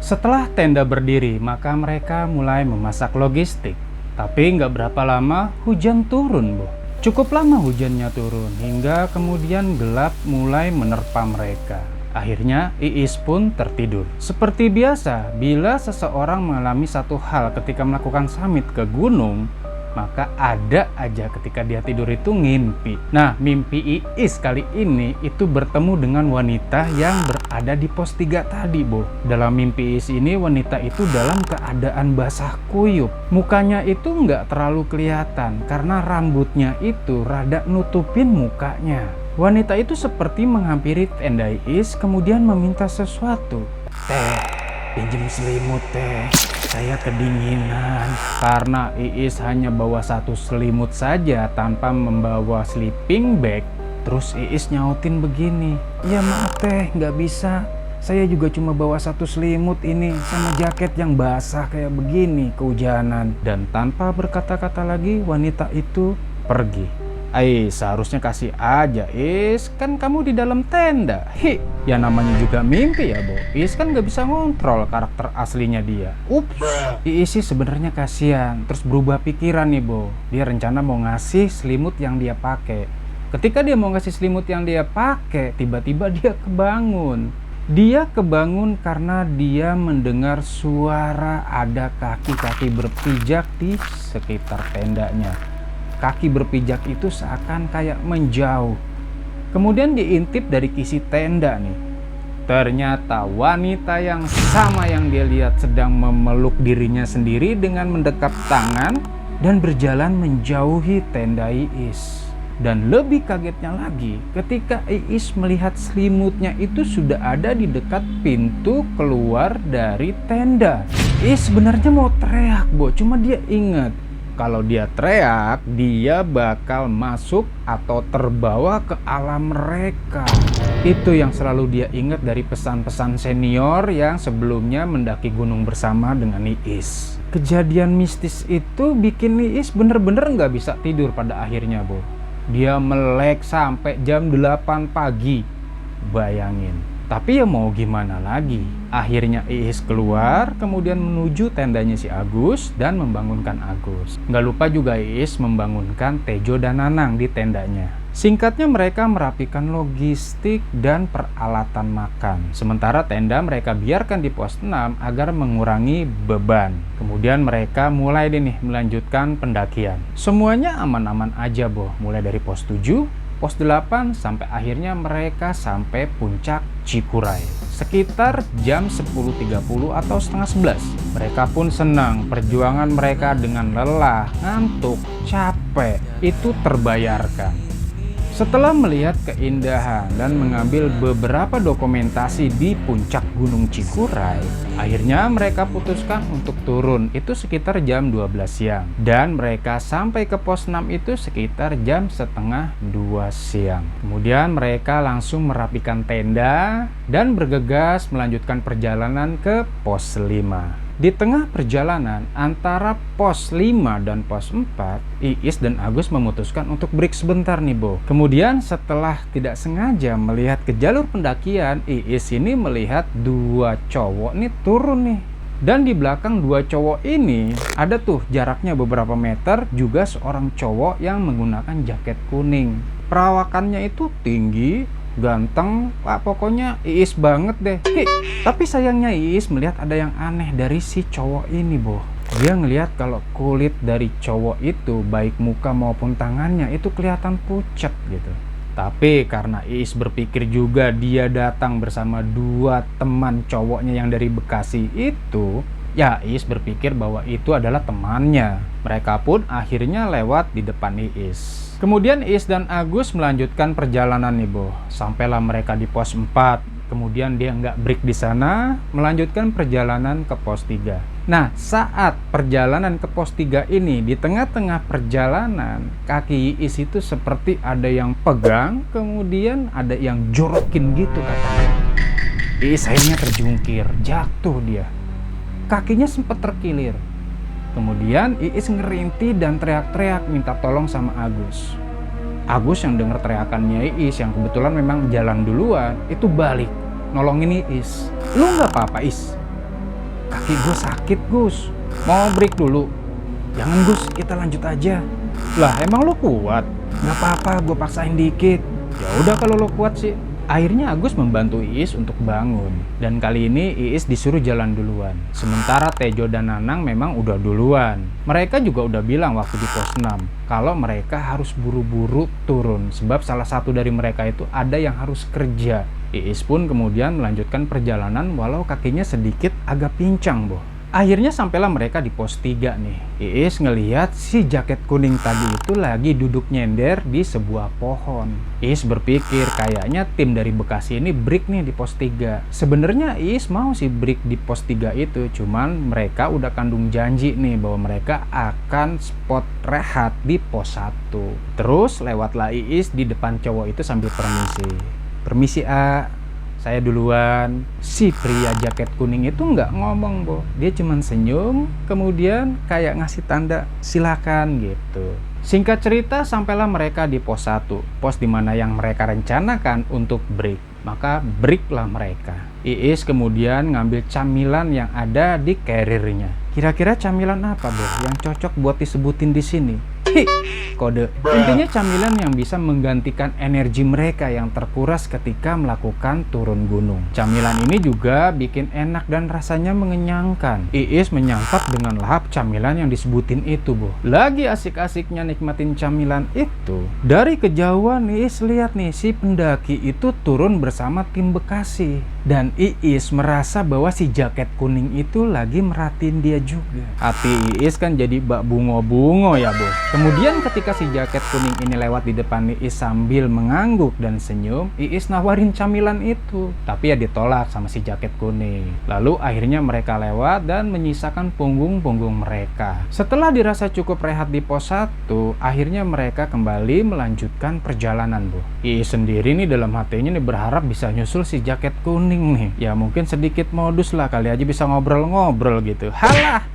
Setelah tenda berdiri, maka mereka mulai memasak logistik. Tapi nggak berapa lama hujan turun, Bu. Cukup lama hujannya turun, hingga kemudian gelap mulai menerpa mereka. Akhirnya Iis pun tertidur. Seperti biasa, bila seseorang mengalami satu hal ketika melakukan summit ke gunung, maka ada aja ketika dia tidur itu ngimpi. Nah, mimpi Iis kali ini itu bertemu dengan wanita yang berada di pos 3 tadi, Bu. Dalam mimpi Iis ini, wanita itu dalam keadaan basah kuyup. Mukanya itu nggak terlalu kelihatan karena rambutnya itu rada nutupin mukanya. Wanita itu seperti menghampiri tenda Iis kemudian meminta sesuatu. "Teh, pinjem selimut teh. Saya kedinginan." Karena Iis hanya bawa satu selimut saja tanpa membawa sleeping bag. Terus Iis nyautin begini, "Ya maaf teh, nggak bisa. Saya juga cuma bawa satu selimut ini sama jaket yang basah kayak begini kehujanan." Dan tanpa berkata-kata lagi wanita itu pergi. Seharusnya kasih aja, Is, kan kamu di dalam tenda. Ya namanya juga mimpi ya, Bo. Is kan nggak bisa ngontrol karakter aslinya dia. Ups, Is sih sebenarnya kasihan. Terus berubah pikiran nih, Bo. Dia rencana mau ngasih selimut yang dia pakai. Ketika dia mau ngasih selimut yang dia pakai, tiba-tiba dia kebangun. Dia kebangun karena dia mendengar suara ada kaki-kaki berpijak di sekitar tendanya. Kaki berpijak itu seakan kayak menjauh. Kemudian diintip dari kisi tenda nih. Ternyata wanita yang sama yang dia lihat sedang memeluk dirinya sendiri dengan mendekap tangan dan berjalan menjauhi tenda Iis. Dan lebih kagetnya lagi ketika Iis melihat selimutnya itu sudah ada di dekat pintu keluar dari tenda. Iis sebenarnya mau teriak, Bo, cuma dia ingat kalau dia teriak, dia bakal masuk atau terbawa ke alam mereka. Itu yang selalu dia ingat dari pesan-pesan senior yang sebelumnya mendaki gunung bersama dengan Iis. Kejadian mistis itu bikin Iis bener-bener nggak bisa tidur pada akhirnya, Bu. Dia melek sampai jam 8 pagi. Bayangin. Tapi ya mau gimana lagi. Akhirnya Iis keluar, kemudian menuju tendanya si Agus dan membangunkan Agus. Nggak lupa juga Iis membangunkan Tejo dan Nanang di tendanya. Singkatnya mereka merapikan logistik dan peralatan makan. Sementara tenda mereka biarkan di pos 6 agar mengurangi beban. Kemudian mereka mulai melanjutkan pendakian. Semuanya aman-aman aja, Boh. Mulai dari pos 7, pos 8 sampai akhirnya mereka sampai puncak Cikuray. Sekitar jam 10.30 atau setengah 11. Mereka pun senang, perjuangan mereka dengan lelah, ngantuk, capek, itu terbayarkan. Setelah melihat keindahan dan mengambil beberapa dokumentasi di puncak Gunung Cikuray, akhirnya mereka putuskan untuk turun. Itu sekitar jam 12 siang. Dan mereka sampai ke pos 6 itu sekitar jam setengah 2 siang. Kemudian mereka langsung merapikan tenda dan bergegas melanjutkan perjalanan ke pos 5. Di tengah perjalanan antara pos 5 dan pos 4, Iis dan Agus memutuskan untuk break sebentar nih, Bo. Kemudian setelah tidak sengaja melihat ke jalur pendakian, Iis ini melihat dua cowok nih turun nih. Dan di belakang dua cowok ini ada tuh jaraknya beberapa meter juga seorang cowok yang menggunakan jaket kuning. Perawakannya itu tinggi, ganteng, pokoknya Iis banget deh. Tapi sayangnya Iis melihat ada yang aneh dari si cowok ini, Bo. Dia ngelihat kalau kulit dari cowok itu, baik muka maupun tangannya, itu kelihatan pucat gitu. Tapi karena Iis berpikir juga dia datang bersama dua teman cowoknya yang dari Bekasi itu, ya Iis berpikir bahwa itu adalah temannya. Mereka pun akhirnya lewat di depan Iis. Kemudian Iis dan Agus melanjutkan perjalanan nih, Bo. Sampailah mereka di pos 4. Kemudian dia nggak break di sana, melanjutkan perjalanan ke pos 3. Nah, saat perjalanan ke pos 3 ini, di tengah-tengah perjalanan, kaki Iis itu seperti ada yang pegang, kemudian ada yang jorokin gitu katanya. Iis akhirnya terjungkir, jatuh dia. Kakinya sempat terkilir. Kemudian Iis ngerintih dan teriak-teriak minta tolong sama Agus. Agus yang dengar teriakannya Iis, yang kebetulan memang jalan duluan, itu balik nolongin Iis. "Lu nggak apa-apa, Is?" kaki gue sakit Gus, mau break dulu. Jangan Gus, kita lanjut aja. Lah emang lo kuat? Gak apa-apa, gue paksain dikit. Ya udah kalau lo kuat sih. Akhirnya Agus membantu Iis untuk bangun. Dan kali ini Iis disuruh jalan duluan. Sementara Tejo dan Nanang memang udah duluan. Mereka juga udah bilang waktu di pos 6 kalau mereka harus buru-buru turun. Sebab salah satu dari mereka itu ada yang harus kerja. Iis pun kemudian melanjutkan perjalanan walau kakinya sedikit agak pincang, boh. Akhirnya sampailah mereka di pos 3 nih. Iis ngelihat si jaket kuning tadi itu lagi duduk nyender di sebuah pohon. Iis berpikir kayaknya tim dari Bekasi ini break nih di pos 3. Sebenarnya Iis mau sih break di pos 3 itu, cuman mereka udah kandung janji nih bahwa mereka akan spot rehat di pos 1. Terus lewatlah Iis di depan cowok itu sambil permisi. Permisi A, saya duluan. Si pria jaket kuning itu nggak ngomong, Bo. Dia cuman senyum, kemudian kayak ngasih tanda silakan gitu. Singkat cerita, sampailah mereka di pos 1, pos dimana yang mereka rencanakan untuk break. Maka breaklah mereka. Iis kemudian ngambil camilan yang ada di carrier-nya. Kira-kira camilan apa, Bo, yang cocok buat disebutin di sini? Kode. Intinya camilan yang bisa menggantikan energi mereka yang terkuras ketika melakukan turun gunung. Camilan ini juga bikin enak dan rasanya mengenyangkan. Iis menyantap dengan lahap camilan yang disebutin itu, Bo. Lagi asik-asiknya nikmatin camilan itu, dari kejauhan Iis lihat nih si pendaki itu turun bersama tim Bekasi. Dan Iis merasa bahwa si jaket kuning itu lagi merhatiin dia juga. Hati Iis kan jadi bak bungo-bungo ya, Bo. Kemudian ketika si jaket kuning ini lewat di depan Iis sambil mengangguk dan senyum, Iis nawarin camilan itu. Tapi ya ditolak sama si jaket kuning. Lalu akhirnya mereka lewat dan menyisakan punggung-punggung mereka. Setelah dirasa cukup rehat di pos 1, akhirnya mereka kembali melanjutkan perjalanan, Bu. Iis sendiri nih dalam hatinya nih berharap bisa nyusul si jaket kuning nih. Ya mungkin sedikit modus lah, kali aja bisa ngobrol-ngobrol gitu. Halah!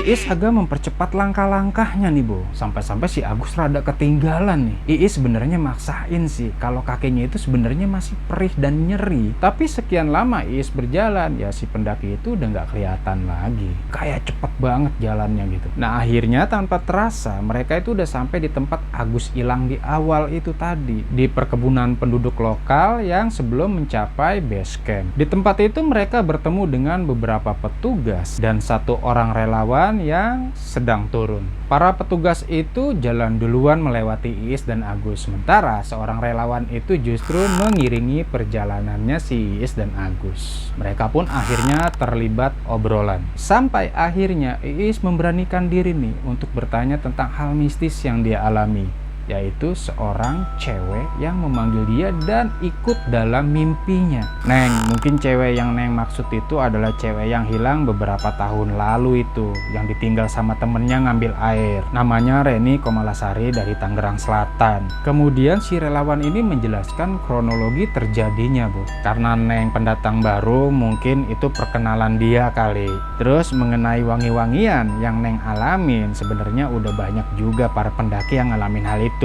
Iis agak mempercepat langkah-langkahnya nih, Bo. Sampai-sampai si Agus rada ketinggalan nih. Iis sebenarnya maksain sih kalau kakinya itu sebenarnya masih perih dan nyeri. Tapi sekian lama Iis berjalan, ya si pendaki itu udah nggak kelihatan lagi. Kayak cepet banget jalannya gitu. Nah akhirnya tanpa terasa mereka itu udah sampai di tempat Agus hilang di awal itu tadi. Di perkebunan penduduk lokal yang sebelum mencapai base camp. Di tempat itu mereka bertemu dengan beberapa petugas dan satu orang relawan yang sedang turun. Para petugas itu jalan duluan melewati Iis dan Agus, sementara seorang relawan itu justru mengiringi perjalanannya si Iis dan Agus. Mereka pun akhirnya terlibat obrolan. Sampai akhirnya Iis memberanikan diri nih untuk bertanya tentang hal mistis yang dia alami, yaitu seorang cewek yang memanggil dia dan ikut dalam mimpinya. Neng, mungkin cewek yang Neng maksud itu adalah cewek yang hilang beberapa tahun lalu itu, yang ditinggal sama temennya ngambil air. Namanya Reni Komalasari dari Tangerang Selatan. Kemudian si relawan ini menjelaskan kronologi terjadinya, Bu. Karena Neng pendatang baru, mungkin itu perkenalan dia kali. Terus mengenai wangi-wangian yang Neng alamin, sebenarnya udah banyak juga para pendaki yang ngalamin hal itu.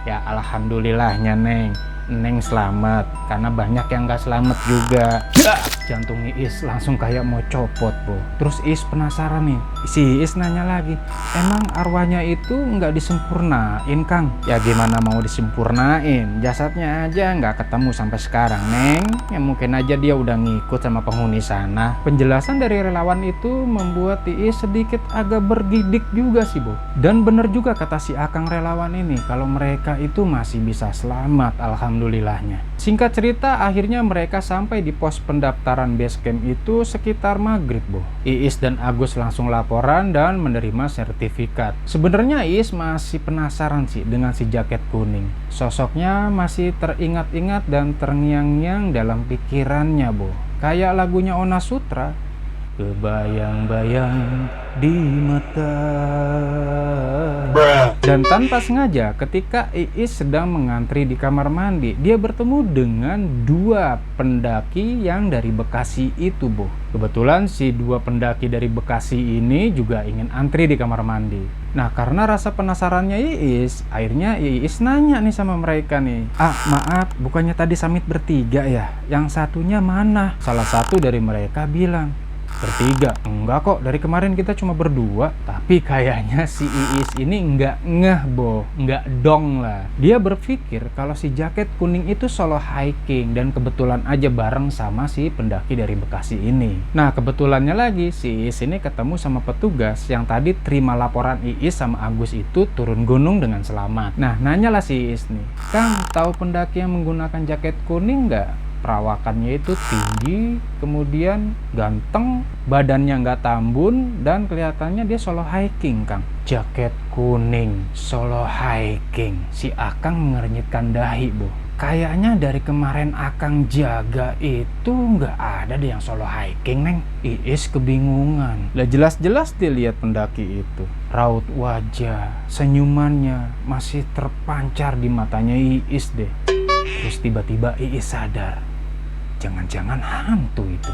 Ya alhamdulillahnya Neng selamat, karena banyak yang gak selamat juga. Jantung Iis langsung kayak mau copot, Bu. Terus Iis penasaran nih. Si Iis nanya lagi, emang arwahnya itu nggak disempurnain, Kang? Ya gimana mau disempurnain? Jasadnya aja nggak ketemu sampai sekarang, Neng. Ya mungkin aja dia udah ngikut sama penghuni sana. Penjelasan dari relawan itu membuat Iis sedikit agak bergidik juga sih, Bu. Dan bener juga kata si Akang relawan ini, kalau mereka itu masih bisa selamat, alhamdulillahnya. Singkat cerita, akhirnya mereka sampai di pos pendaftaran base camp itu sekitar maghrib, Bu. Iis dan Agus langsung laporan dan menerima sertifikat. Sebenarnya Iis masih penasaran sih dengan si jaket kuning. Sosoknya masih teringat-ingat dan terngiang-ngiang dalam pikirannya, Bu. Kayak lagunya Ona Sutra. Kebayang-bayang di mata. Dan tanpa sengaja ketika Iis sedang mengantri di kamar mandi, dia bertemu dengan dua pendaki yang dari Bekasi itu, Bu. Kebetulan si dua pendaki dari Bekasi ini juga ingin antri di kamar mandi. Nah karena rasa penasarannya Iis, akhirnya Iis nanya nih sama mereka nih, maaf, bukannya tadi summit bertiga ya? Yang satunya mana? Salah satu dari mereka bilang, Bertiga, enggak kok, dari kemarin kita cuma berdua. Tapi kayaknya si Iis ini enggak ngeh Bo, enggak dong lah. Dia berpikir kalau si jaket kuning itu solo hiking dan kebetulan aja bareng sama si pendaki dari Bekasi ini. Nah kebetulannya lagi si Iis ini ketemu sama petugas yang tadi terima laporan Iis sama Agus itu turun gunung dengan selamat. Nah nanyalah si Iis nih, Kang tahu pendaki yang menggunakan jaket kuning nggak? Perawakannya itu tinggi, kemudian ganteng, badannya nggak tambun, dan kelihatannya dia solo hiking, Kang. Jaket kuning, solo hiking. Si Akang mengernyitkan dahi, Bu. Kayaknya dari kemarin Akang jaga itu nggak ada deh yang solo hiking, Neng. Iis kebingungan. Lah jelas-jelas dilihat pendaki itu. Raut wajah, senyumannya masih terpancar di matanya Iis deh. Terus tiba-tiba Iis sadar. Jangan-jangan hantu itu.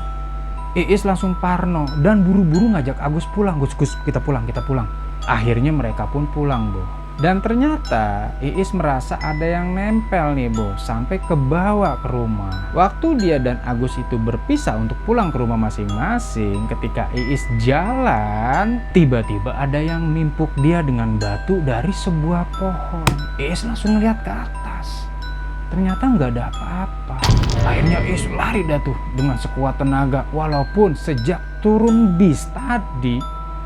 Iis langsung parno dan buru-buru ngajak Agus pulang. Gus, kita pulang. Akhirnya mereka pun pulang, Bo. Dan ternyata Iis merasa ada yang nempel nih, Bo, sampai ke bawah ke rumah. Waktu dia dan Agus itu berpisah untuk pulang ke rumah masing-masing, ketika Iis jalan, tiba-tiba ada yang nimpuk dia dengan batu dari sebuah pohon. Iis langsung ngeliat ke atas. Ternyata nggak ada apa-apa. Akhirnya Iis lari dah tuh dengan sekuat tenaga. Walaupun sejak turun bis tadi,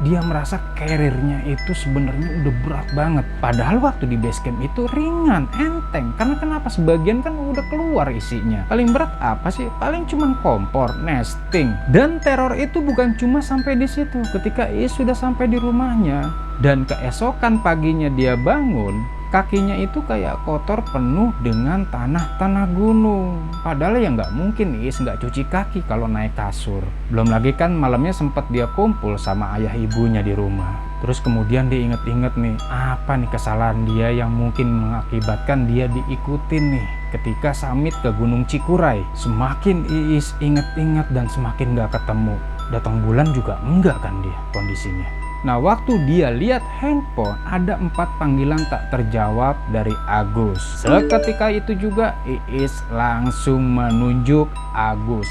dia merasa karirnya itu sebenarnya udah berat banget. Padahal waktu di base camp itu ringan, enteng. Karena kenapa? Sebagian kan udah keluar isinya. Paling berat apa sih? Paling cuman kompor, nesting. Dan teror itu bukan cuma sampai di situ. Ketika Iis sudah sampai di rumahnya dan keesokan paginya dia bangun, kakinya itu kayak kotor penuh dengan tanah-tanah gunung. Padahal ya nggak mungkin Iis nggak cuci kaki kalau naik kasur. Belum lagi kan malamnya sempat dia kumpul sama ayah ibunya di rumah. Terus kemudian diinget-inget nih, apa nih kesalahan dia yang mungkin mengakibatkan dia diikutin nih ketika summit ke Gunung Cikuray. Semakin Iis inget-inget dan semakin nggak ketemu. Datang bulan juga enggak kan dia kondisinya. Nah waktu dia lihat handphone ada 4 panggilan tak terjawab dari Agus. Seketika itu juga Iis langsung menunjuk Agus.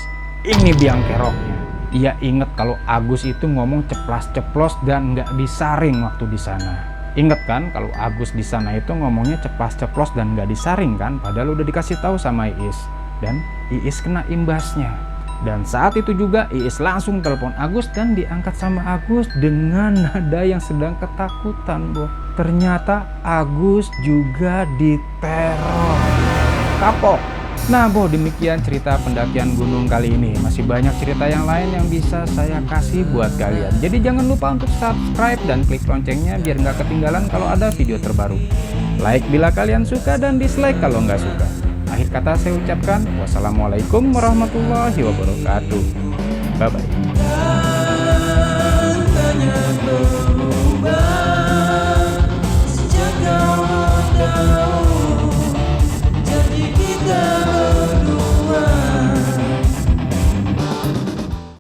Ini biang keroknya. Ia inget kalau Agus itu ngomong ceplas-ceplos dan nggak disaring waktu di sana. Ingat kan kalau Agus di sana itu ngomongnya ceplas-ceplos dan nggak disaring kan? Padahal udah dikasih tahu sama Iis. Dan Iis kena imbasnya. Dan saat itu juga Iis langsung telepon Agus dan diangkat sama Agus dengan nada yang sedang ketakutan, Bo. Ternyata Agus juga diteror. Kapok. Nah, Bo, demikian cerita pendakian gunung kali ini. Masih banyak cerita yang lain yang bisa saya kasih buat kalian. Jadi jangan lupa untuk subscribe dan klik loncengnya biar nggak ketinggalan kalau ada video terbaru. Like bila kalian suka dan dislike kalau nggak suka. Akhir kata saya ucapkan wassalamualaikum warahmatullahi wabarakatuh. Bye bye.